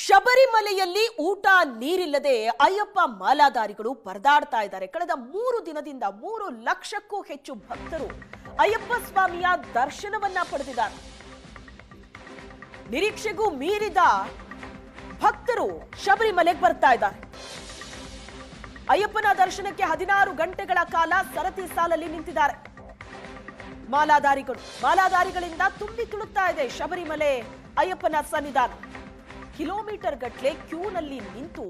ಶಬರಿಮಲೆಯಲ್ಲಿ ಊಟ ನೀರಿಲ್ಲದೆ ಅಯ್ಯಪ್ಪ ಮಾಲಾಧಾರಿಗಳು ಪರದಾಡ್ತಾ ಇದ್ದಾರೆ. ಕಳೆದ 3 ದಿನದಿಂದ 3 ಲಕ್ಷಕ್ಕೂ ಹೆಚ್ಚು ಭಕ್ತರು ಅಯ್ಯಪ್ಪ ಸ್ವಾಮಿಯ ದರ್ಶನವನ್ನ ಪಡೆದಿದ್ದಾರೆ. ನಿರೀಕ್ಷೆಗೂ ಮೀರಿದ ಭಕ್ತರು ಶಬರಿಮಲೆಗೆ ಬರ್ತಾ ಇದ್ದಾರೆ. ಅಯ್ಯಪ್ಪನ ದರ್ಶನಕ್ಕೆ 16 ಗಂಟೆಗಳ ಕಾಲ ಸರತಿ ಸಾಲಲ್ಲಿ ನಿಂತಿದ್ದಾರೆ. ಮಾಲಾಧಾರಿಗಳಿಂದ ತುಂಬಿ ತುಳುಕ್ತಾ ಇದೆ ಶಬರಿಮಲೆ ಅಯ್ಯಪ್ಪನ ಸನ್ನಿಧಾನ. ಕಿಲೋಮೀಟರ್ ಗಟ್ಟಲೆ ಕ್ಯೂನಲ್ಲಿ ನಿಂತು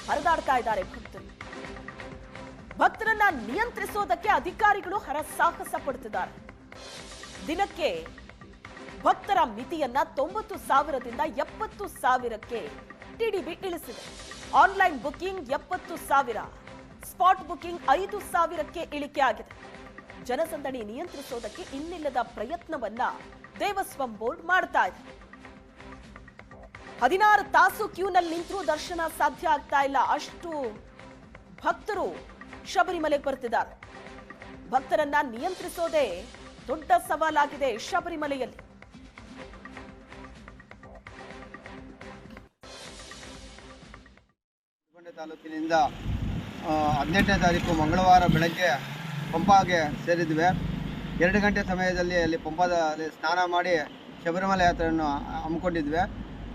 ಪರದಾಡ್ತಾ ಇದ್ದಾರೆ ಭಕ್ತರು. ಭಕ್ತರನ್ನ ನಿಯಂತ್ರಿಸೋದಕ್ಕೆ ಅಧಿಕಾರಿಗಳು ಹರಸಾಹಸ ಪಡುತ್ತಿದ್ದಾರೆ. ದಿನಕ್ಕೆ ಭಕ್ತರ ಮಿತಿಯನ್ನ 90,000ದಿಂದ 70,000ಕ್ಕೆ ಟಿಡಿಬಿ ಇಳಿಸಿದೆ. ಆನ್ಲೈನ್ ಬುಕಿಂಗ್ 70,000, ಸ್ಪಾಟ್ ಬುಕಿಂಗ್ 5,000ಕ್ಕೆ ಇಳಿಕೆ ಆಗಿದೆ. ಜನಸಂದಣಿ ನಿಯಂತ್ರಿಸೋದಕ್ಕೆ ಇನ್ನಿಲ್ಲದ ಪ್ರಯತ್ನವನ್ನ ದೇವಸ್ವಂ ಬೋರ್ಡ್ ಮಾಡ್ತಾ ಇದೆ. 16 ತಾಸು ಕ್ಯೂನಲ್ಲಿ ನಿಂತರೂ ದರ್ಶನ ಸಾಧ್ಯ ಆಗ್ತಾ ಇಲ್ಲ. ಅಷ್ಟು ಭಕ್ತರು ಶಬರಿಮಲೆಗೆ ಬರ್ತಿದ್ದಾರೆ. ಭಕ್ತರನ್ನ ನಿಯಂತ್ರಿಸೋದೇ ದೊಡ್ಡ ಸವಾಲಾಗಿದೆ ಶಬರಿಮಲೆಯಲ್ಲಿ. ತಾಲೂಕಿನಿಂದ 18ನೇ ತಾರೀಕು ಮಂಗಳವಾರ ಬೆಳಗ್ಗೆ ಪಂಪಾಗೆ ಸೇರಿದ್ವಿ. 2 ಗಂಟೆ ಸಮಯದಲ್ಲಿ ಅಲ್ಲಿ ಪಂಪಾದಲ್ಲಿ ಸ್ನಾನ ಮಾಡಿ ಶಬರಿಮಲೆ ಯಾತ್ರೆಯನ್ನು ಹಮ್ಮಿಕೊಂಡಿದ್ವಿ.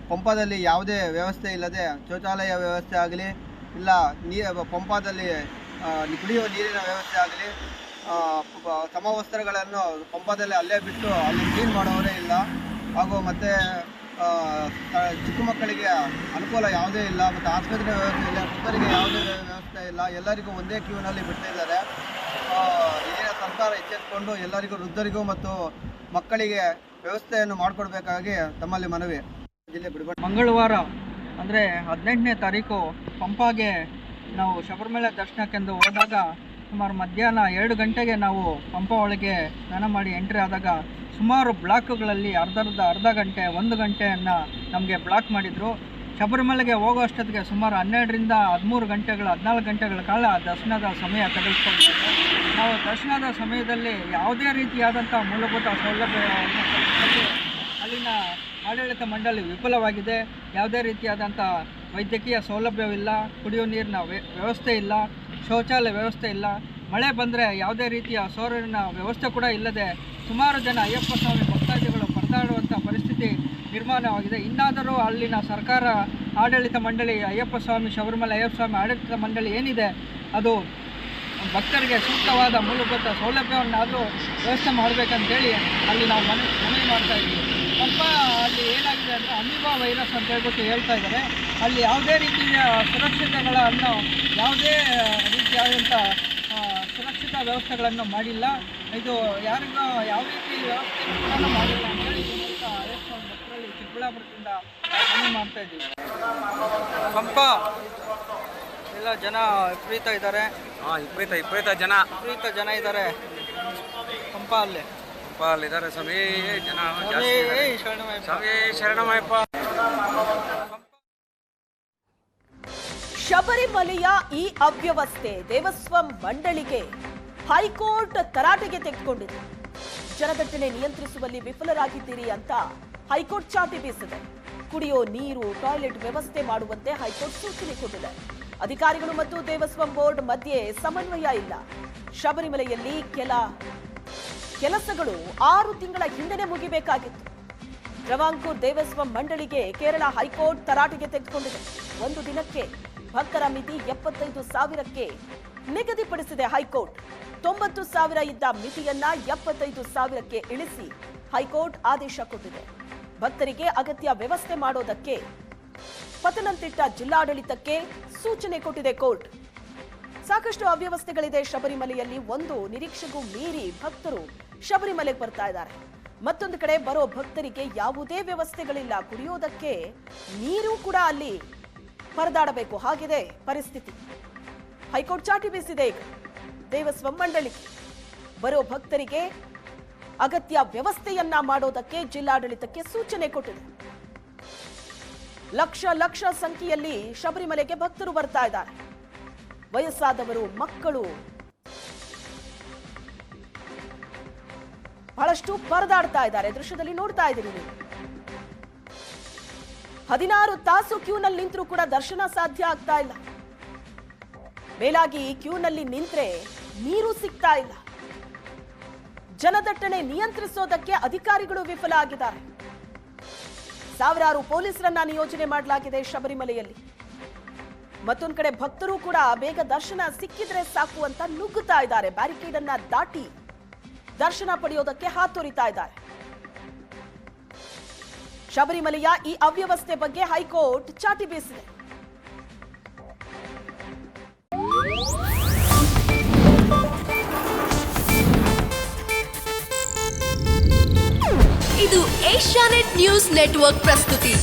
ಪಂಪಾದಲ್ಲಿ ಯಾವುದೇ ವ್ಯವಸ್ಥೆ ಇಲ್ಲದೆ ಶೌಚಾಲಯ ವ್ಯವಸ್ಥೆ ಆಗಲಿ ಇಲ್ಲ, ಪಂಪಾದಲ್ಲಿ ಕುಡಿಯುವ ನೀರಿನ ವ್ಯವಸ್ಥೆ ಆಗಲಿ, ಸಮವಸ್ತ್ರಗಳನ್ನು ಪಂಪಾದಲ್ಲಿ ಅಲ್ಲೇ ಬಿಟ್ಟು ಅಲ್ಲಿ ಕ್ಲೀನ್ ಮಾಡೋರೇ ಇಲ್ಲ. ಹಾಗೂ ಮತ್ತು ಚಿಕ್ಕ ಮಕ್ಕಳಿಗೆ ಅನುಕೂಲ ಯಾವುದೇ ಇಲ್ಲ, ಮತ್ತು ಆಸ್ಪತ್ರೆ ವ್ಯವಸ್ಥೆ ಇಲ್ಲ, ಮಕ್ಕಳಿಗೆ ಯಾವುದೇ ವ್ಯವಸ್ಥೆ ಇಲ್ಲ. ಎಲ್ಲರಿಗೂ ಒಂದೇ ಕ್ಯೂನಲ್ಲಿ ಬಿಡ್ತಾಯಿದ್ದಾರೆ. ಇಲ್ಲಿನ ಸರ್ಕಾರ ಎಚ್ಚೆತ್ತುಕೊಂಡು ಎಲ್ಲರಿಗೂ, ವೃದ್ಧರಿಗೂ ಮತ್ತು ಮಕ್ಕಳಿಗೆ ವ್ಯವಸ್ಥೆಯನ್ನು ಮಾಡಿಕೊಡ್ಬೇಕಾಗಿ ತಮ್ಮಲ್ಲಿ ಮನವಿ. ಮಂಗಳವಾರ ಅಂದರೆ 18ನೇ ತಾರೀಕು ಪಂಪಾಗೆ ನಾವು ಶಬರಿಮಲೆ ದರ್ಶನಕ್ಕೆಂದು ಹೋದಾಗ ಸುಮಾರು ಮಧ್ಯಾಹ್ನ 2 ಗಂಟೆಗೆ ನಾವು ಪಂಪ ಒಳಗೆ ಸ್ನಾನ ಮಾಡಿ ಎಂಟ್ರಿ ಆದಾಗ ಸುಮಾರು ಬ್ಲಾಕ್ಗಳಲ್ಲಿ ಅರ್ಧ ಗಂಟೆ 1 ಗಂಟೆಯನ್ನು ನಮಗೆ ಬ್ಲಾಕ್ ಮಾಡಿದರು. ಶಬರಿಮಲೆಗೆ ಹೋಗೋ ಅಷ್ಟೊತ್ತಿಗೆ ಸುಮಾರು 12ರಿಂದ 13 ಗಂಟೆಗಳ 14 ಗಂಟೆಗಳ ಕಾಲ ದರ್ಶನದ ಸಮಯ ತೆಗೆದುಕೊಂಡಿದ್ದೇವೆ. ನಾವು ದರ್ಶನದ ಸಮಯದಲ್ಲಿ ಯಾವುದೇ ರೀತಿಯಾದಂಥ ಮೂಲಭೂತ ಸೌಲಭ್ಯ ಅಲ್ಲಿನ ಆಡಳಿತ ಮಂಡಳಿ ವಿಫಲವಾಗಿದೆ. ಯಾವುದೇ ರೀತಿಯಾದಂಥ ವೈದ್ಯಕೀಯ ಸೌಲಭ್ಯವಿಲ್ಲ, ಕುಡಿಯುವ ನೀರಿನ ವ್ಯವಸ್ಥೆ ಇಲ್ಲ, ಶೌಚಾಲಯ ವ್ಯವಸ್ಥೆ ಇಲ್ಲ. ಮಳೆ ಬಂದರೆ ಯಾವುದೇ ರೀತಿಯ ಸೌರಿನ ವ್ಯವಸ್ಥೆ ಕೂಡ ಇಲ್ಲದೆ ಸುಮಾರು ಜನ ಅಯ್ಯಪ್ಪ ಸ್ವಾಮಿ ಭಕ್ತಾದಿಗಳು ಪರದಾಡುವಂಥ ಪರಿಸ್ಥಿತಿ ನಿರ್ಮಾಣವಾಗಿದೆ. ಇನ್ನಾದರೂ ಅಲ್ಲಿನ ಸರ್ಕಾರ, ಆಡಳಿತ ಮಂಡಳಿ, ಅಯ್ಯಪ್ಪ ಸ್ವಾಮಿ ಶಬರಿಮಲೆ ಅಯ್ಯಪ್ಪ ಸ್ವಾಮಿ ಆಡಳಿತ ಮಂಡಳಿ ಏನಿದೆ ಅದು ಭಕ್ತರಿಗೆ ಸೂಕ್ತವಾದ ಮೂಲಭೂತ ಸೌಲಭ್ಯವನ್ನಾದರೂ ವ್ಯವಸ್ಥೆ ಮಾಡಬೇಕಂತೇಳಿ ಅಲ್ಲಿ ನಾವು ಮನವಿ ಮಾಡ್ತಾ ಇದ್ದೀವಿ. ಸ್ವಲ್ಪ ಅಲ್ಲಿ ಏನಾಗಿದೆ ಅಂದರೆ ಅಮೀಬಾ ವೈರಸ್ ಅಂತ ಹೇಳ್ಬಿಟ್ಟು ಹೇಳ್ತಾ ಇದ್ದಾರೆ. ಅಲ್ಲಿ ಯಾವುದೇ ರೀತಿಯ ಸುರಕ್ಷತೆಗಳನ್ನು, ಯಾವುದೇ ರೀತಿಯಾದಂಥ ಸುರಕ್ಷಿತ ವ್ಯವಸ್ಥೆಗಳನ್ನು ಮಾಡಿಲ್ಲ. ಇದು ಯಾರಿಗೂ ಯಾವ ರೀತಿ ವ್ಯವಸ್ಥೆ ಕೂಡ ಮಾಡಿಲ್ಲ ಅಂತೇಳಿ ಭಕ್ತರಲ್ಲಿ ಚಿಕ್ಕಬಳ್ಳಾಪುರದಿಂದ ಮನವಿ ಮಾಡ್ತಾ ಇದ್ದೀವಿ. ಪಂಪ ಎಲ್ಲ ಜನ ವಿಪರೀತ ಇದ್ದಾರೆ. ವಿಪರೀತ ಜನ ಇದ್ದಾರೆ ಪಂಪ ಇದ್ದಾರೆ. ಸ್ವಾಮಿ ಜನ ಶರಣಮಯ್ಯಪ್ಪ. ಶಬರಿಮಲೆಯ ಈ ಅವ್ಯವಸ್ಥೆ ದೇವಸ್ವಂ ಮಂಡಳಿಗೆ ಹೈಕೋರ್ಟ್ ತರಾಟೆಗೆ ತೆಗೆದುಕೊಂಡಿದೆ. ಜನದಟ್ಟಣೆ ನಿಯಂತ್ರಿಸುವಲ್ಲಿ ವಿಫಲರಾಗಿದ್ದೀರಿ ಅಂತ ಹೈಕೋರ್ಟ್ ಚಾಟಿ ಬೀಸಿದೆ. ಕುಡಿಯೋ ನೀರು, ಟಾಯ್ಲೆಟ್ ವ್ಯವಸ್ಥೆ ಮಾಡುವಂತೆ ಹೈಕೋರ್ಟ್ ಸೂಚನೆ ಕೊಟ್ಟಿದೆ. ಅಧಿಕಾರಿಗಳು ಮತ್ತು ದೇವಸ್ವಂ ಬೋರ್ಡ್ ಮಧ್ಯೆ ಸಮನ್ವಯ ಇಲ್ಲ. ಶಬರಿಮಲೆಯಲ್ಲಿ ಕೆಲಸಗಳು 6 ತಿಂಗಳ ಹಿಂದೆನೇ ಮುಗಿಬೇಕಾಗಿತ್ತು. ಟ್ರಾವಂಕೂರ್ ದೇವಸ್ವಂ ಮಂಡಳಿಗೆ ಕೇರಳ ಹೈಕೋರ್ಟ್ ತರಾಟೆಗೆ ತೆಗೆದುಕೊಂಡಿದೆ. ಒಂದು ದಿನಕ್ಕೆ ಭಕ್ತರ ಮಿತಿ 75,000ಕ್ಕೆ ನಿಗದಿಪಡಿಸಿದೆ ಹೈಕೋರ್ಟ್. 90,000 ಇದ್ದ ಮಿತಿಯನ್ನ 75,000ಕ್ಕೆ ಇಳಿಸಿ ಹೈಕೋರ್ಟ್ ಆದೇಶ ಕೊಟ್ಟಿದೆ. ಭಕ್ತರಿಗೆ ಅಗತ್ಯ ವ್ಯವಸ್ಥೆ ಮಾಡೋದಕ್ಕೆ ಪತನಂತಿಟ್ಟ ಜಿಲ್ಲಾಡಳಿತಕ್ಕೆ ಸೂಚನೆ ಕೊಟ್ಟಿದೆ ಕೋರ್ಟ್. ಸಾಕಷ್ಟು ಅವ್ಯವಸ್ಥೆಗಳಿದೆ ಶಬರಿಮಲೆಯಲ್ಲಿ. ಒಂದು, ನಿರೀಕ್ಷೆಗೂ ಮೀರಿ ಭಕ್ತರು ಶಬರಿಮಲೆಗೆ ಬರ್ತಾ ಇದ್ದಾರೆ. ಮತ್ತೊಂದು ಕಡೆ ಬರೋ ಭಕ್ತರಿಗೆ ಯಾವುದೇ ವ್ಯವಸ್ಥೆಗಳಿಲ್ಲ. ಕುಡಿಯೋದಕ್ಕೆ ನೀರು ಕೂಡ ಅಲ್ಲಿ ಪರದಾಡಬೇಕು, ಹಾಗಿದೆ ಪರಿಸ್ಥಿತಿ. ಹೈಕೋರ್ಟ್ ಚಾಟಿ ಬೀಸಿದೆ ಈಗ ದೇವಸ್ವಂ ಮಂಡಳಿಗೆ. ಬರೋ ಭಕ್ತರಿಗೆ ಅಗತ್ಯ ವ್ಯವಸ್ಥೆಯನ್ನ ಮಾಡೋದಕ್ಕೆ ಜಿಲ್ಲಾಡಳಿತಕ್ಕೆ ಸೂಚನೆ ಕೊಟ್ಟಿದೆ. ಲಕ್ಷ ಸಂಖ್ಯೆಯಲ್ಲಿ ಶಬರಿಮಲೆಗೆ ಭಕ್ತರು ಬರ್ತಾ ಇದ್ದಾರೆ. ವಯಸ್ಸಾದವರು, ಮಕ್ಕಳು ಬಹಳಷ್ಟು ಪರದಾಡ್ತಾ ಇದ್ದಾರೆ. ದೃಶ್ಯದಲ್ಲಿ ನೋಡ್ತಾ ಇದ್ದೀರಿ ನೀವು. 16 ತಾಸು ಕ್ಯೂನಲ್ಲಿ ನಿಂತರೂ ಕೂಡ ದರ್ಶನ ಸಾಧ್ಯ ಆಗ್ತಾ ಇಲ್ಲ. ಮೇಲಾಗಿ ಕ್ಯೂನಲ್ಲಿ ನಿಂತ್ರೆ ನೀರು ಸಿಗ್ತಾ ಇಲ್ಲ. ಜನದಟ್ಟಣೆ ನಿಯಂತ್ರಿಸೋದಕ್ಕೆ ಅಧಿಕಾರಿಗಳು ವಿಫಲ ಆಗಿದ್ದಾರೆ. ಸಾವಿರಾರು ಪೊಲೀಸರನ್ನ ನಿಯೋಜನೆ ಮಾಡಲಾಗಿದೆ ಶಬರಿಮಲೆಯಲ್ಲಿ. ಮತ್ತೊಂದು ಕಡೆ ಭಕ್ತರು ಕೂಡ ಬೇಗ ದರ್ಶನ ಸಿಕ್ಕಿದ್ರೆ ಸಾಕು ಅಂತ ನುಗ್ಗುತ್ತಾ ಇದ್ದಾರೆ. ಬ್ಯಾರಿಕೇಡ್ ಅನ್ನ ದಾಟಿ ದರ್ಶನ ಪಡೆಯೋದಕ್ಕೆ ಹಾತೊರಿತಾ ಇದ್ದಾರೆ. ಶಬರಿಮಲೆಯ ಈ ಅವ್ಯವಸ್ಥೆ ಬಗ್ಗೆ ಹೈಕೋರ್ಟ್ ಚಾಟಿ ಬೀಸಿದೆ. ಇದು ಏಷ್ಯಾನೆಟ್ ನ್ಯೂಸ್ ನೆಟ್ವರ್ಕ್ ಪ್ರಸ್ತುತಿ.